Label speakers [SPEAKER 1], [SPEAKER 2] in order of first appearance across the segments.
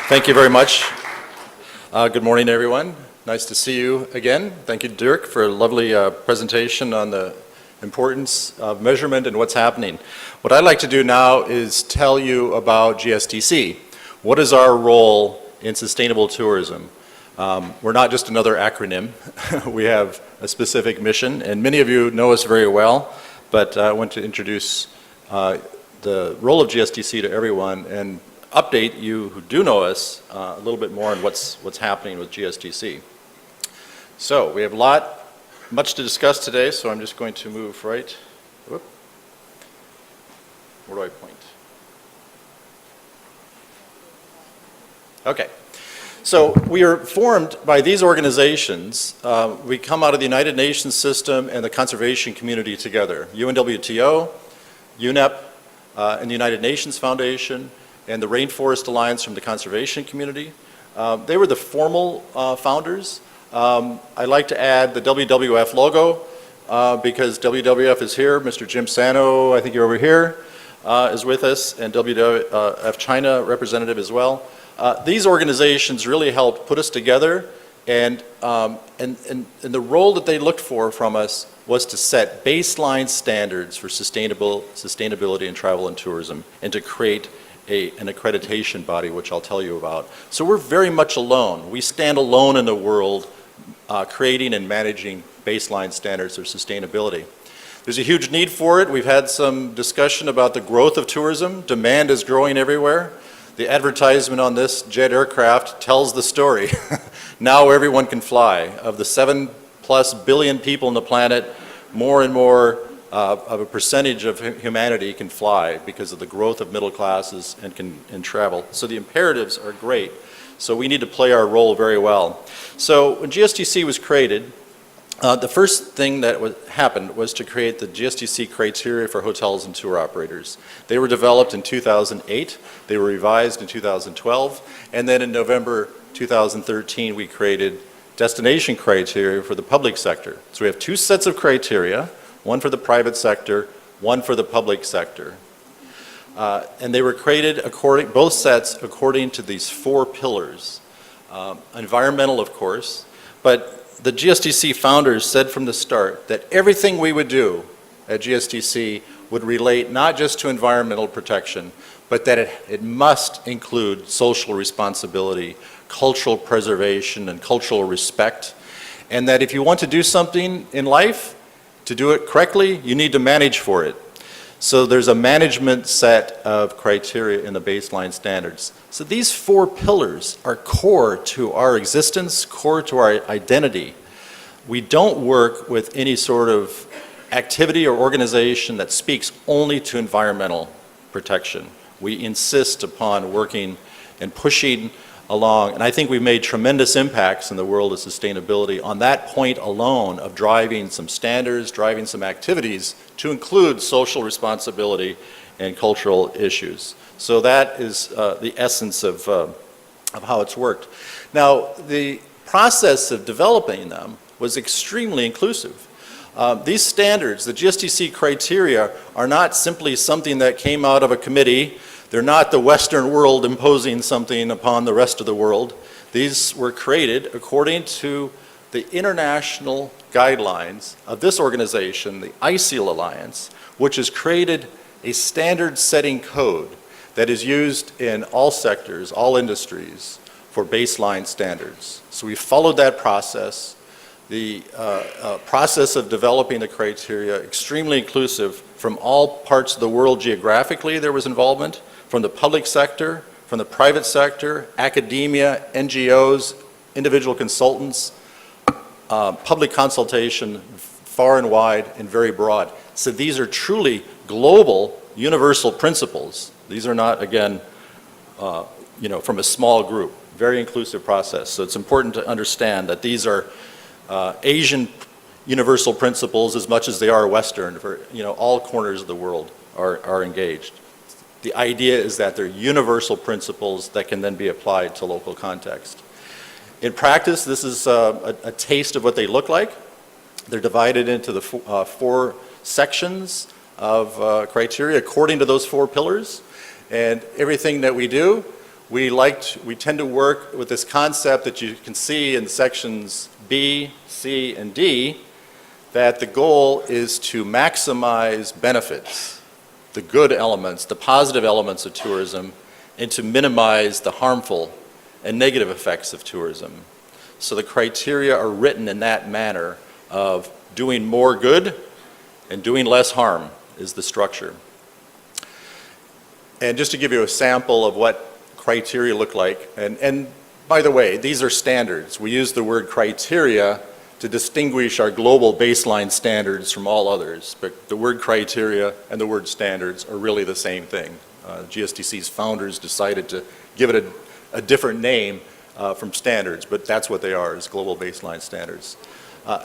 [SPEAKER 1] Thank you very much. Good morning, everyone. Nice to see you again. Thank you, Dirk, for a lovely presentation on the importance of measurement and what's happening. What I'd like to do now is tell you about GSTC. What is our role in sustainable tourism? We're not just another acronym. We have a specific mission, and many of you know us very well, but I want to introduce the role of GSTC to everyone and update you who do know us a little bit more on what's happening with GSTC. So we have much to discuss today, so I'm just going to move right. Whoop. Where do I point? Okay. So we are formed by these organizations. We come out of the United Nations system and the conservation community together. UNWTO, UNEP, and the United Nations Foundation, and the Rainforest Alliance from the conservation community. They were the formal founders. I'd like to add the WWF logo because WWF is here. Mr. Jim Sano, I think you're over here, is with us, and WWF China representative as well. These organizations really helped put us together, and the role that they looked for from us was to set baseline standards for sustainability in travel and tourism, and to create an accreditation body, which I'll tell you about. So we're very much alone. We stand alone in the world creating and managing baseline standards for sustainability. There's a huge need for it. We've had some discussion about the growth of tourism. Demand is growing everywhere. The advertisement on this jet aircraft tells the story. Now everyone can fly. Of the 7+ billion people on the planet, more and more of a percentage of humanity can fly because of the growth of middle classes and can travel. So the imperatives are great. So we need to play our role very well. So when GSTC was created, the first thing that happened was to create the GSTC criteria for hotels and tour operators. They were developed in 2008, they were revised in 2012, and then in November 2013 we created destination criteria for the public sector. So we have two sets of criteria, one for the private sector, one for the public sector. And they were created both sets according to these 4 pillars. Environmental, of course, but the GSTC founders said from the start that everything we would do at GSTC would relate not just to environmental protection, but that it must include social responsibility, cultural preservation, and cultural respect. And that if you want to do something in life, to do it correctly, you need to manage for it. So there's a management set of criteria in the baseline standards. So these 4 pillars are core to our existence, core to our identity. We don't work with any sort of activity or organization that speaks only to environmental protection. We insist upon working and pushing along, and I think we've made tremendous impacts in the world of sustainability on that point alone of driving some standards, driving some activities to include social responsibility and cultural issues. So that is the essence of how it's worked. Now, the process of developing them was extremely inclusive. These standards, the GSTC criteria, are not simply something that came out of a committee. They're not the Western world imposing something upon the rest of the world. These were created according to the international guidelines of this organization, the ISEAL Alliance, which has created a standard-setting code that is used in all sectors, all industries, for baseline standards. So we followed that process. The process of developing the criteria, extremely inclusive from all parts of the world geographically. There was involvement from the public sector, from the private sector, academia, NGOs, individual consultants, public consultation, far and wide and very broad. So these are truly global, universal principles. These are not, again, from a small group. Very inclusive process. So it's important to understand that these are Asian universal principles as much as they are Western. For all corners of the world are engaged. The idea is that they're universal principles that can then be applied to local context. In practice, this is a taste of what they look like. They're divided into the 4 sections of criteria according to those 4 pillars. And everything that we do, we tend to work with this concept that you can see in sections B, C, and D, that the goal is to maximize benefits, the good elements, the positive elements of tourism, and to minimize the harmful and negative effects of tourism. So the criteria are written in that manner of doing more good and doing less harm is the structure. And just to give you a sample of what criteria look like, and by the way, these are standards. We use the word criteria to distinguish our global baseline standards from all others, but the word criteria and the word standards are really the same thing. GSTC's founders decided to give it a different name from standards, but that's what they are, is global baseline standards.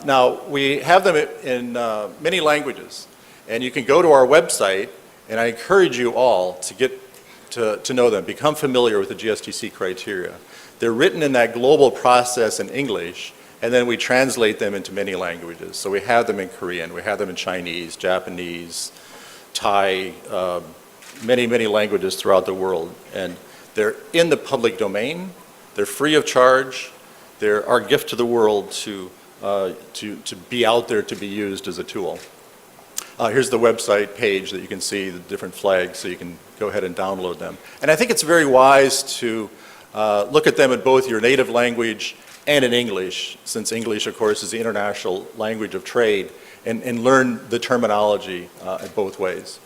[SPEAKER 1] Now, we have them in many languages, and you can go to our website, and I encourage you all to get to know them, become familiar with the GSTC criteria. They're written in that global process in English, and then we translate them into many languages. So we have them in Korean, we have them in Chinese, Japanese, Thai, many, many languages throughout the world. And they're in the public domain, they're free of charge, they're our gift to the world to be out there to be used as a tool. Here's the website page that you can see the different flags, so you can go ahead and download them. And I think it's very wise to look at them in both your native language and in English, since English, of course, is the international language of trade, and learn the terminology in both ways.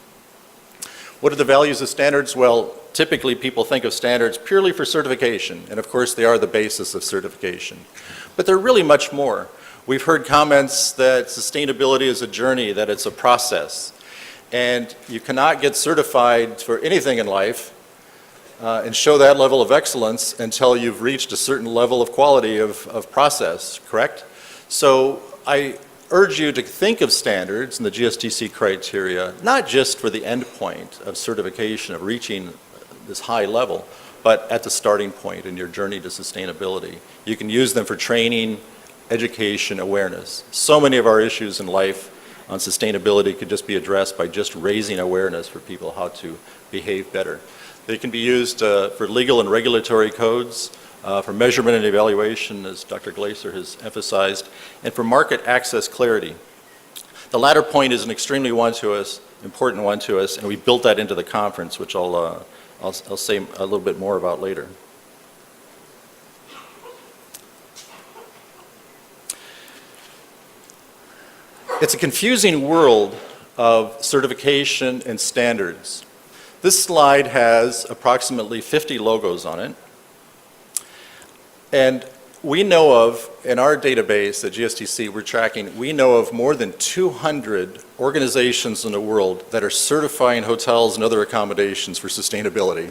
[SPEAKER 1] What are the values of standards? Well, typically people think of standards purely for certification, and of course they are the basis of certification. But they're really much more. We've heard comments that sustainability is a journey, that it's a process. And you cannot get certified for anything in life and show that level of excellence until you've reached a certain level of quality of process, correct? So I urge you to think of standards and the GSTC criteria, not just for the end point of certification, of reaching this high level, but at the starting point in your journey to sustainability. You can use them for training, education, awareness. So many of our issues in life on sustainability could just be addressed by just raising awareness for people how to behave better. They can be used for legal and regulatory codes, for measurement and evaluation, as Dr. Glaser has emphasized, and for market access clarity. The latter point is an extremely important one to us, and we built that into the conference, which I'll say a little bit more about later. It's a confusing world of certification and standards. This slide has approximately 50 logos on it. And we know of, in our database at GSTC we're tracking, we know of more than 200 organizations in the world that are certifying hotels and other accommodations for sustainability.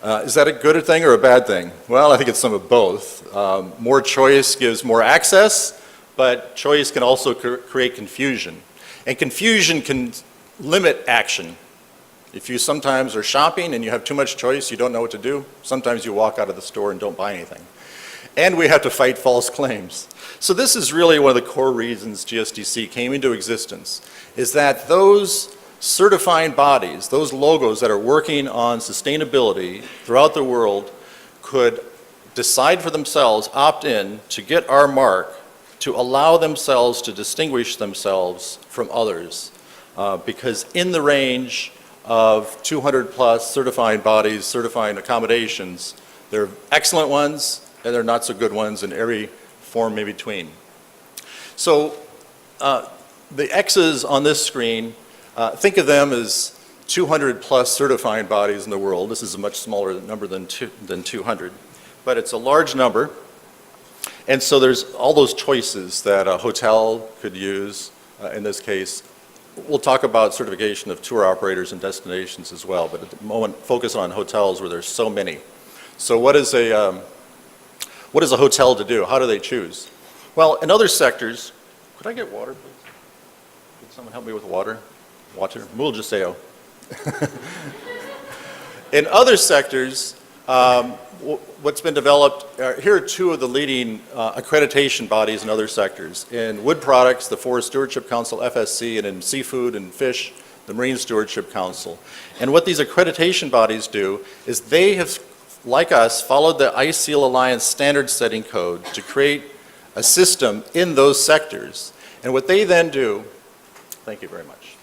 [SPEAKER 1] Is that a good thing or a bad thing? Well, I think it's some of both. More choice gives more access, but choice can also create confusion. And confusion can limit action. If you sometimes are shopping and you have too much choice, you don't know what to do, sometimes you walk out of the store and don't buy anything. And we have to fight false claims. So this is really one of the core reasons GSTC came into existence, is that those certifying bodies, those logos that are working on sustainability throughout the world could decide for themselves, opt in to get our mark, to allow themselves to distinguish themselves from others. Because in the range of 200 plus certifying bodies, certifying accommodations, there are excellent ones and there are not so good ones in every form in between. So the X's on this screen, think of them as 200 plus certifying bodies in the world. This is a much smaller number than 200, but it's a large number. And so there's all those choices that a hotel could use in this case. We'll talk about certification of tour operators and destinations as well, but at the moment focus on hotels where there's so many. So what is a hotel to do? How do they choose? Well, in other sectors, could I get water, please? Could someone help me with water? Water? We'll just say, oh. In other sectors, what's been developed, here are two of the leading accreditation bodies in other sectors. In wood products, the Forest Stewardship Council, FSC, and in seafood and fish, the Marine Stewardship Council. And what these accreditation bodies do is they have like us, followed the ISEAL Alliance standard setting code to create a system in those sectors. And what they then do, thank you very much.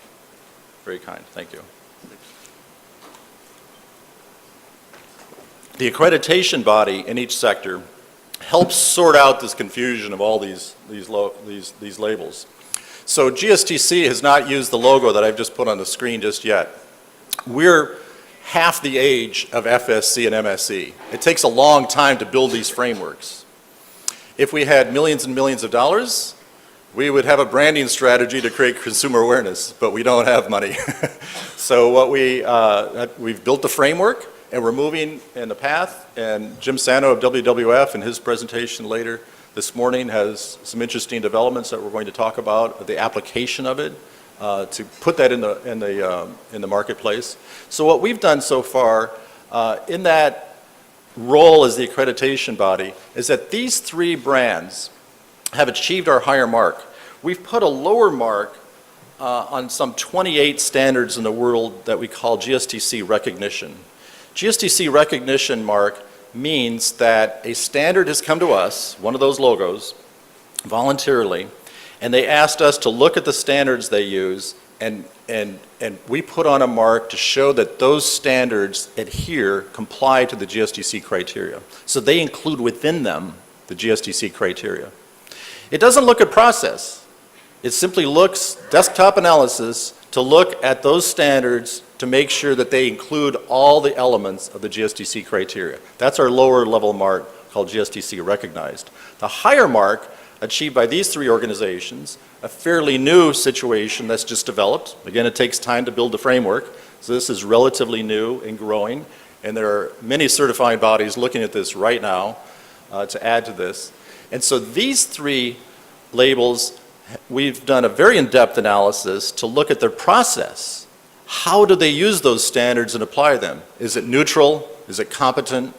[SPEAKER 1] Very kind, thank you. The accreditation body in each sector helps sort out this confusion of all these labels. So GSTC has not used the logo that I've just put on the screen just yet. We're half the age of FSC and MSC. It takes a long time to build these frameworks. If we had millions and millions of dollars, we would have a branding strategy to create consumer awareness, but we don't have money. So what we've built the framework, and we're moving in the path, and Jim Sano of WWF in his presentation later this morning has some interesting developments that we're going to talk about, the application of it, to put that in the marketplace. So what we've done so far in that role as the accreditation body is that these three brands have achieved our higher mark. We've put a lower mark on some 28 standards in the world that we call GSTC recognition. GSTC recognition mark means that a standard has come to us, one of those logos, voluntarily, and they asked us to look at the standards they use, and we put on a mark to show that those standards comply to the GSTC criteria. So they include within them the GSTC criteria. It doesn't look at process. It simply looks, desktop analysis, to look at those standards to make sure that they include all the elements of the GSTC criteria. That's our lower level mark called GSTC recognized. The higher mark achieved by these three organizations, a fairly new situation that's just developed. Again, it takes time to build the framework, so this is relatively new and growing, and there are many certifying bodies looking at this right now to add to this. And so these three labels, we've done a very in-depth analysis to look at their process. How do they use those standards and apply them? Is it neutral? Is it competent?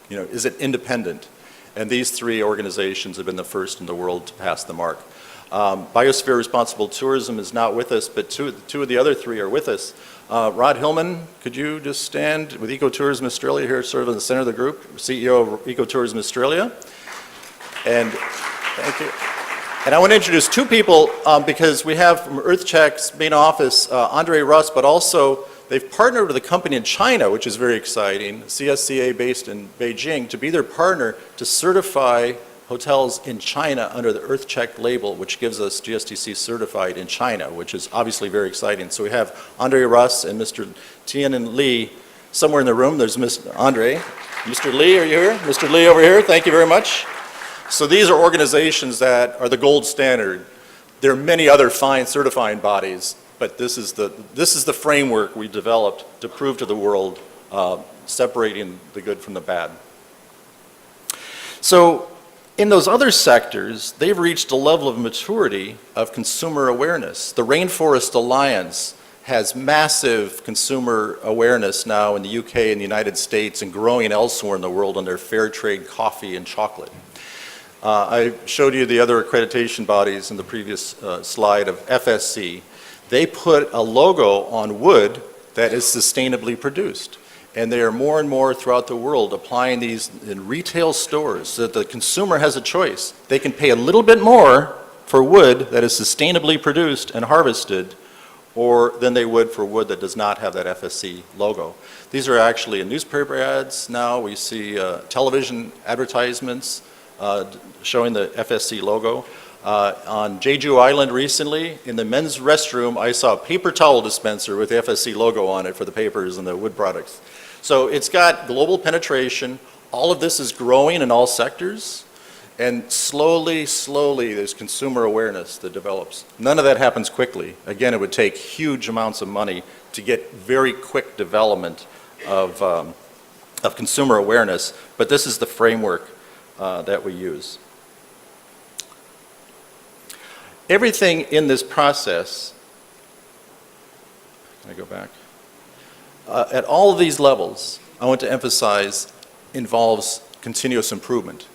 [SPEAKER 1] Is it independent? And these three organizations have been the first in the world to pass the mark. Biosphere Responsible Tourism is not with us, but two of the other three are with us. Rod Hillman, could you just stand with Ecotourism Australia here, sort of in the center of the group, CEO of Ecotourism Australia. And thank you. And I want to introduce two people because we have from EarthCheck's main office, Andre Russ, but also they've partnered with a company in China, which is very exciting, CSCA based in Beijing, to be their partner to certify hotels in China under the EarthCheck label, which gives us GSTC certified in China, which is obviously very exciting. So we have Andre Russ and Mr. Tian Li somewhere in the room. There's Mr. Andre. Mr. Li, are you here? Mr. Li over here, thank you very much. So these are organizations that are the gold standard. There are many other fine certifying bodies, but this is the framework we developed to prove to the world separating the good from the bad. So in those other sectors, they've reached a level of maturity of consumer awareness. The Rainforest Alliance has massive consumer awareness now in the UK and the United States and growing elsewhere in the world on their fair trade coffee and chocolate. I showed you the other accreditation bodies in the previous slide of FSC. They put a logo on wood that is sustainably produced. And they are more and more throughout the world applying these in retail stores so that the consumer has a choice. They can pay a little bit more for wood that is sustainably produced and harvested than they would for wood that does not have that FSC logo. These are actually in newspaper ads now. We see television advertisements showing the FSC logo. On Jeju Island recently, in the men's restroom, I saw a paper towel dispenser with the FSC logo on it for the papers and the wood products. So it's got global penetration. All of this is growing in all sectors. And slowly, there's consumer awareness that develops. None of that happens quickly. Again, it would take huge amounts of money to get very quick development of consumer awareness. But this is the framework that we use. Everything in this process, can I go back? At all of these levels, I want to emphasize, involves continuous improvement.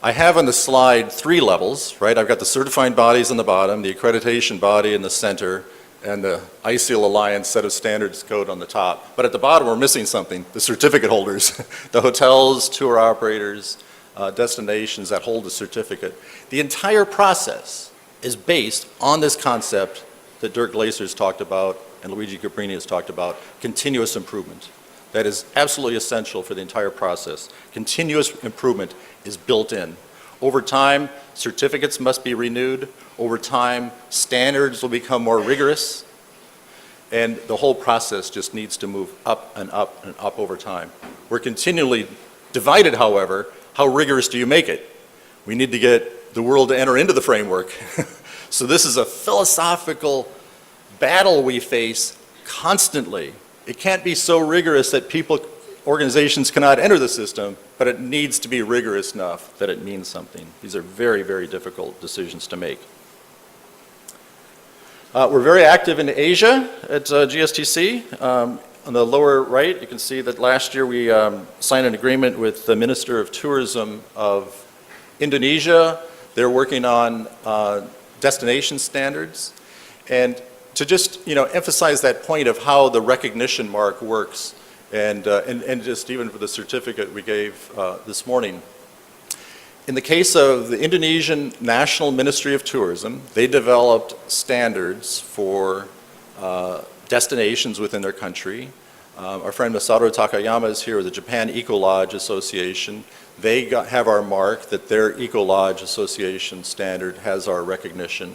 [SPEAKER 1] I have on the slide 3 levels, right? I've got the certifying bodies on the bottom, the accreditation body in the center, and the ISEAL Alliance set of standards code on the top. But at the bottom, we're missing something, the certificate holders, the hotels, tour operators, destinations that hold the certificate. The entire process is based on this concept that Dirk Glaser has talked about and Luigi Caprini has talked about, continuous improvement. That is absolutely essential for the entire process. Continuous improvement is built in. Over time, certificates must be renewed. Over time, standards will become more rigorous. And the whole process just needs to move up and up and up over time. We're continually divided, however. How rigorous do you make it? We need to get the world to enter into the framework. So this is a philosophical battle we face constantly. It can't be so rigorous that organizations cannot enter the system, but it needs to be rigorous enough that it means something. These are very, very difficult decisions to make. We're very active in Asia at GSTC. On the lower right, you can see that last year we signed an agreement with the Minister of Tourism of Indonesia. They're working on destination standards. And to just emphasize that point of how the recognition mark works, and just even for the certificate we gave this morning. In the case of the Indonesian National Ministry of Tourism, they developed standards for destinations within their country. Our friend Masaru Takayama is here with the Japan Eco Lodge Association. They have our mark that their Eco Lodge Association standard has our recognition.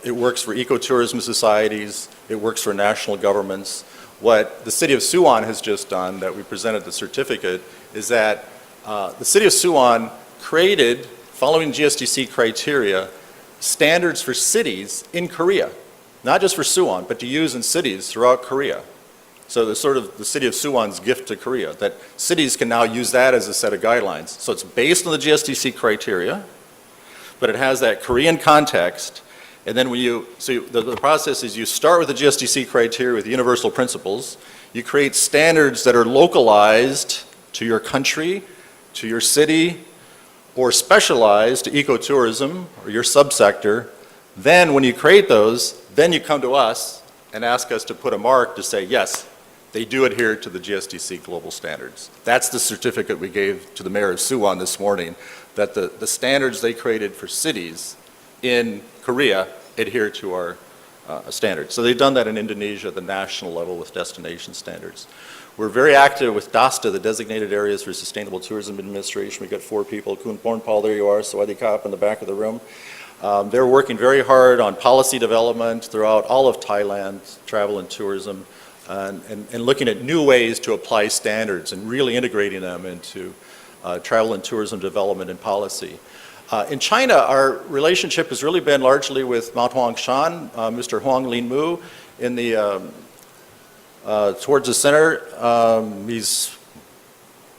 [SPEAKER 1] It works for ecotourism societies. It works for national governments. What the city of Suwon has just done, that we presented the certificate, is that the city of Suwon created, following GSTC criteria, standards for cities in Korea. Not just for Suwon, but to use in cities throughout Korea. So it's sort of the city of Suwon's gift to Korea, that cities can now use that as a set of guidelines. So it's based on the GSTC criteria, but it has that Korean context. And then the process is you start with the GSTC criteria with universal principles. You create standards that are localized to your country, to your city, or specialized to ecotourism or your subsector. Then when you create those, then you come to us and ask us to put a mark to say, yes, they do adhere to the GSTC global standards. That's the certificate we gave to the mayor of Suwon this morning, that the standards they created for cities in Korea adhere to our standards. So they've done that in Indonesia at the national level with destination standards. We're very active with DASTA, the Designated Areas for Sustainable Tourism Administration. We've got 4 people. Kun Pornpal, there you are, Sawadi Kap in the back of the room. They're working very hard on policy development throughout all of Thailand, travel and tourism, and looking at new ways to apply standards and really integrating them into travel and tourism development and policy. In China, our relationship has really been largely with Mount Huangshan, Mr. Huang Linmu, in the towards the center. He's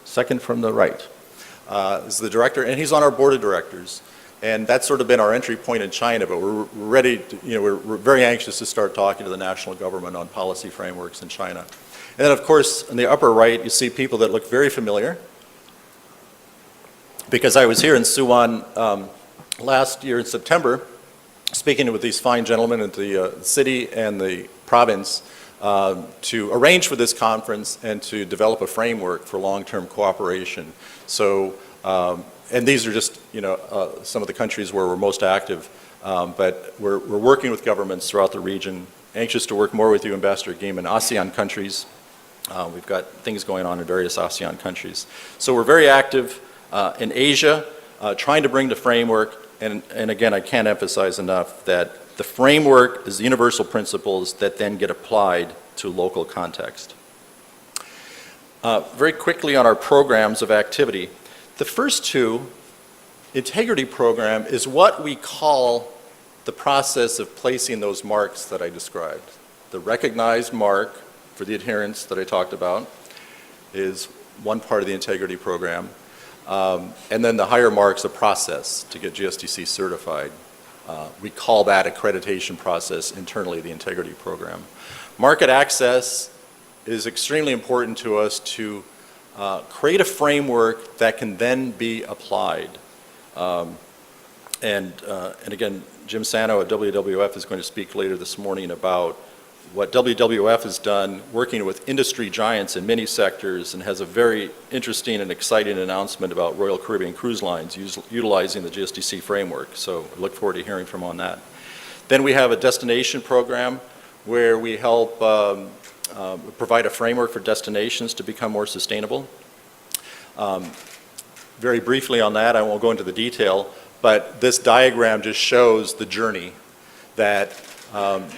[SPEAKER 1] second from the right. Is the director, and he's on our board of directors. And that's sort of been our entry point in China, but we're ready to, we're very anxious to start talking to the national government on policy frameworks in China. And then, of course, in the upper right, you see people that look very familiar. Because I was here in Suwon last year in September, speaking with these fine gentlemen at the city and the province to arrange for this conference and to develop a framework for long-term cooperation. So, and these are just, some of the countries where we're most active, but we're working with governments throughout the region, anxious to work more with you, Ambassador Gim, in ASEAN countries. We've got things going on in various ASEAN countries. So we're very active in Asia, trying to bring the framework, and again, I can't emphasize enough that the framework is the universal principles that then get applied to local context. Very quickly on our programs of activity. The first 2, integrity program, is what we call the process of placing those marks that I described. The recognized mark for the adherence that I talked about is one part of the integrity program. And then the higher marks, a process to get GSTC certified. We call that accreditation process internally, the integrity program. Market access is extremely important to us to create a framework that can then be applied. And again, Jim Sano at WWF is going to speak later this morning about what WWF has done working with industry giants in many sectors, and has a very interesting and exciting announcement about Royal Caribbean Cruise Lines utilizing the GSTC framework. So I look forward to hearing from on that. Then we have a destination program where we help provide a framework for destinations to become more sustainable. Very briefly on that, I won't go into the detail, but this diagram just shows the journey that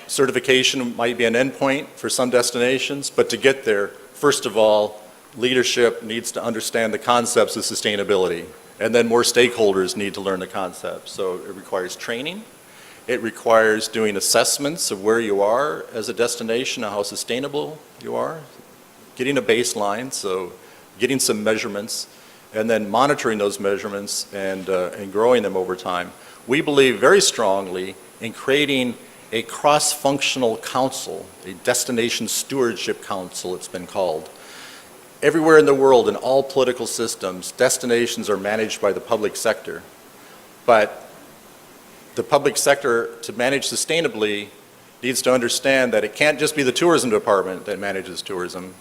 [SPEAKER 1] certification might be an endpoint for some destinations, but to get there, first of all, leadership needs to understand the concepts of sustainability, and then more stakeholders need to learn the concepts. So it requires training. It requires doing assessments of where you are as a destination and how sustainable you are, getting a baseline, so getting some measurements, and then monitoring those measurements and growing them over time. We believe very strongly in creating a cross-functional council, a destination stewardship council it's been called. Everywhere in the world, in all political systems, destinations are managed by the public sector. But the public sector, to manage sustainably, needs to understand that it can't just be the tourism department that manages tourism.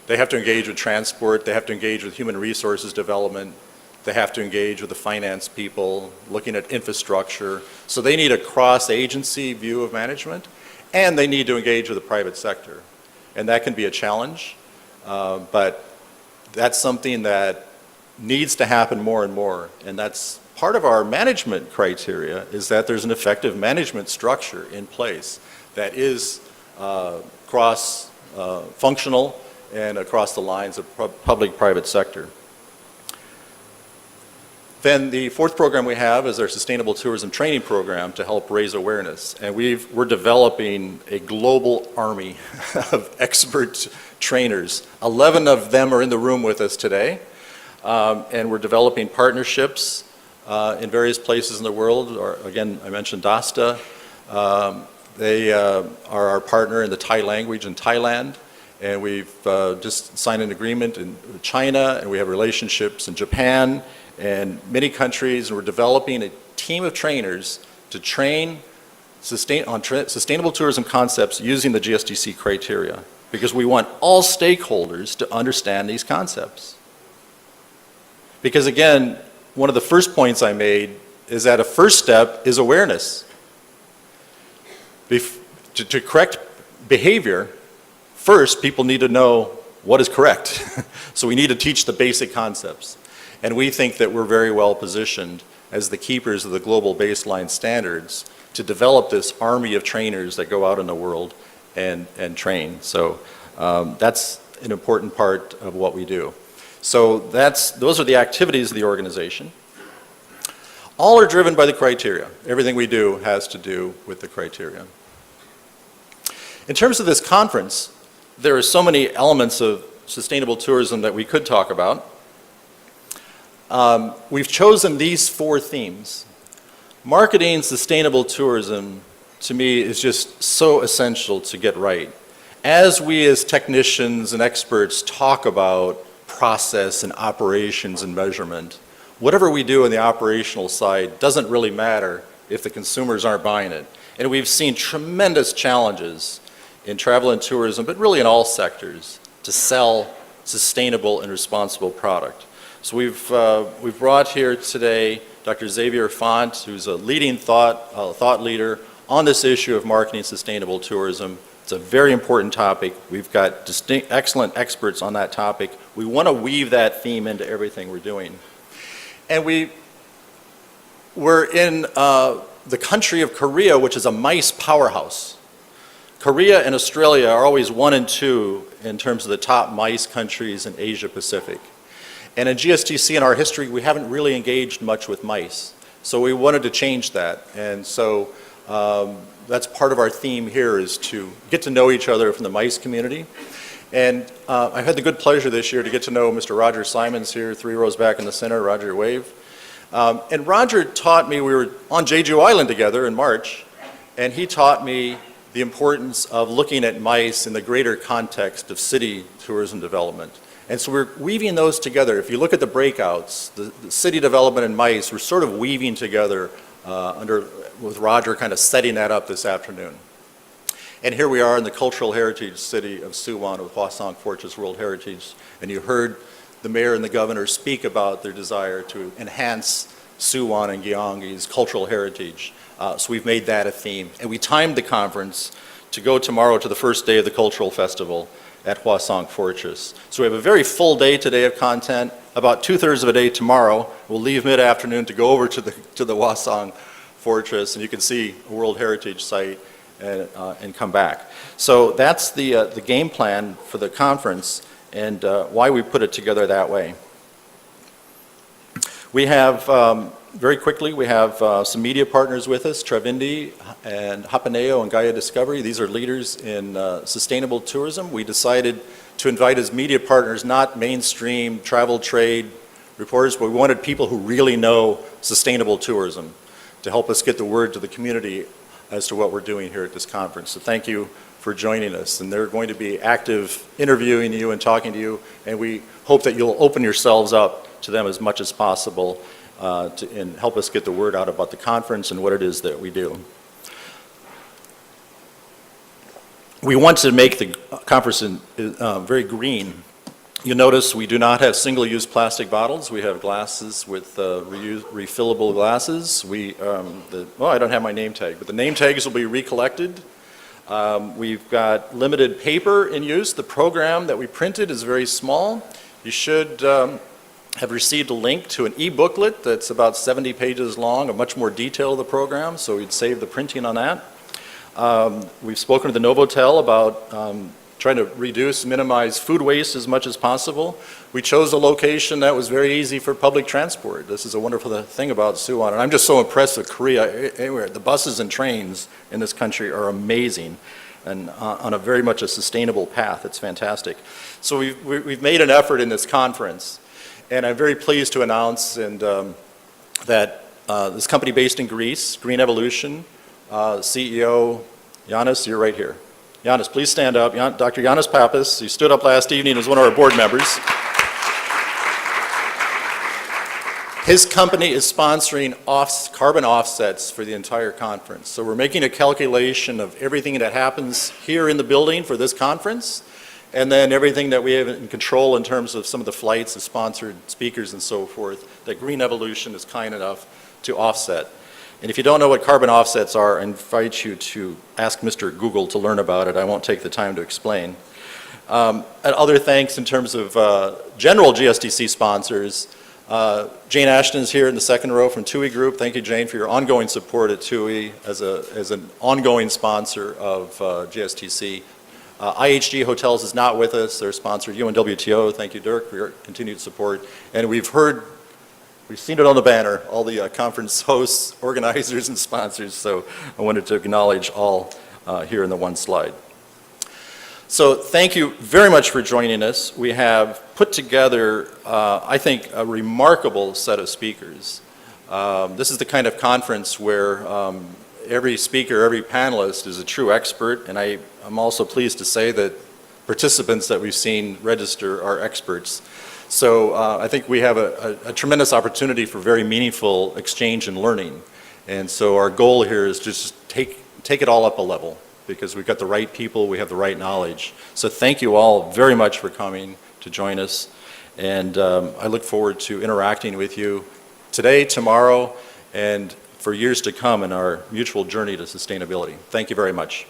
[SPEAKER 1] They have to engage with transport, they have to engage with human resources development, they have to engage with the finance people, looking at infrastructure. So they need a cross-agency view of management, and they need to engage with the private sector. And that can be a challenge, but that's something that needs to happen more and more. And that's part of our management criteria, is that there's an effective management structure in place that is cross-functional and across the lines of public-private sector. Then the fourth program we have is our Sustainable Tourism Training Program to help raise awareness. And we're developing a global army of expert trainers. 11 of them are in the room with us today. And we're developing partnerships in various places in the world. Again, I mentioned DASTA. They are our partner in the Thai language in Thailand. And we've just signed an agreement in China, and we have relationships in Japan and many countries. And we're developing a team of trainers to train on sustainable tourism concepts using the GSTC criteria, because we want all stakeholders to understand these concepts. Because again, one of the first points I made is that a first step is awareness. To correct behavior, first, people need to know what is correct. So we need to teach the basic concepts. And we think that we're very well positioned as the keepers of the global baseline standards to develop this army of trainers that go out in the world and train. So that's an important part of what we do. So those are the activities of the organization. All are driven by the criteria. Everything we do has to do with the criteria. In terms of this conference, there are so many elements of sustainable tourism that we could talk about. We've chosen these four themes. Marketing sustainable tourism, to me, is just so essential to get right. As we as technicians and experts talk about process and operations and measurement, whatever we do on the operational side doesn't really matter if the consumers aren't buying it. And we've seen tremendous challenges in travel and tourism, but really in all sectors, to sell sustainable and responsible product. So we've brought here today Dr. Xavier Font, who's a leading thought leader on this issue of marketing sustainable tourism. It's a very important topic. We've got excellent experts on that topic. We want to weave that theme into everything we're doing. And we're in the country of Korea, which is a MICE powerhouse. Korea and Australia are always 1 and 2 in terms of the top MICE countries in Asia Pacific. And in GSTC, in our history, we haven't really engaged much with MICE. So we wanted to change that. And so that's part of our theme here, is to get to know each other from the MICE community. And I've had the good pleasure this year to get to know Mr. Roger Simons here, 3 rows back in the center. Roger, wave. And Roger taught me, we were on Jeju Island together in March, and he taught me the importance of looking at MICE in the greater context of city tourism development. And so we're weaving those together. If you look at the breakouts, the city development and MICE, we're sort of weaving together with Roger kind of setting that up this afternoon. And here we are in the cultural heritage city of Suwon with Hwasong Fortress World Heritage. And you heard the mayor and the governor speak about their desire to enhance Suwon and Gyeonggi's cultural heritage. So we've made that a theme. And we timed the conference to go tomorrow to the first day of the cultural festival at Hwasong Fortress. So we have a very full day today of content. About 2/3 of a day tomorrow. We'll leave mid-afternoon to go over to the Hwasong Fortress, and you can see a World Heritage site and come back. So that's the game plan for the conference and why we put it together that way. We have, very quickly, we have some media partners with us, Travindi and Hapaneo and Gaia Discovery. These are leaders in sustainable tourism. We decided to invite as media partners not mainstream travel trade reporters, but we wanted people who really know sustainable tourism to help us get the word to the community as to what we're doing here at this conference. So thank you for joining us. And they're going to be active interviewing you and talking to you, and we hope that you'll open yourselves up to them as much as possible and help us get the word out about the conference and what it is that we do. We want to make the conference very green. You notice we do not have single-use plastic bottles. We have glasses with refillable glasses. Well, I don't have my name tag, but the name tags will be recollected. We've got limited paper in use. The program that we printed is very small. You should have received a link to an e-booklet that's about 70 pages long, a much more detail of the program, so we'd save the printing on that. We've spoken to the Novotel about trying to reduce, minimize food waste as much as possible. We chose a location that was very easy for public transport. This is a wonderful thing about Suwon, and I'm just so impressed with Korea. Anywhere, the buses and trains in this country are amazing and on a very much a sustainable path. It's fantastic. So we've made an effort in this conference, and I'm very pleased to announce that this company based in Greece, Green Evolution, CEO Yannis, you're right here. Yannis, please stand up. Dr. Yannis Pappas, he stood up last evening as one of our board members. His company is sponsoring carbon offsets for the entire conference. So we're making a calculation of everything that happens here in the building for this conference, and then everything that we have in control in terms of some of the flights, the sponsored speakers and so forth, that Green Evolution is kind enough to offset. And if you don't know what carbon offsets are, I invite you to ask Mr. Google to learn about it. I won't take the time to explain. And other thanks in terms of general GSTC sponsors. Jane Ashton is here in the second row from TUI Group. Thank you, Jane, for your ongoing support at TUI as an ongoing sponsor of GSTC. IHG Hotels is not with us. They're sponsored UNWTO. Thank you, Dirk, for your continued support. And we've seen it on the banner, all the conference hosts, organizers, and sponsors, so I wanted to acknowledge all here in the one slide. So thank you very much for joining us. We have put together, I think, a remarkable set of speakers. This is the kind of conference where every speaker, every panelist is a true expert, and I'm also pleased to say that participants that we've seen register are experts. So I think we have a tremendous opportunity for very meaningful exchange and learning. And so our goal here is just take it all up a level, because we've got the right people, we have the right knowledge. So thank you all very much for coming to join us. And I look forward to interacting with you today, tomorrow, and for years to come in our mutual journey to sustainability. Thank you very much.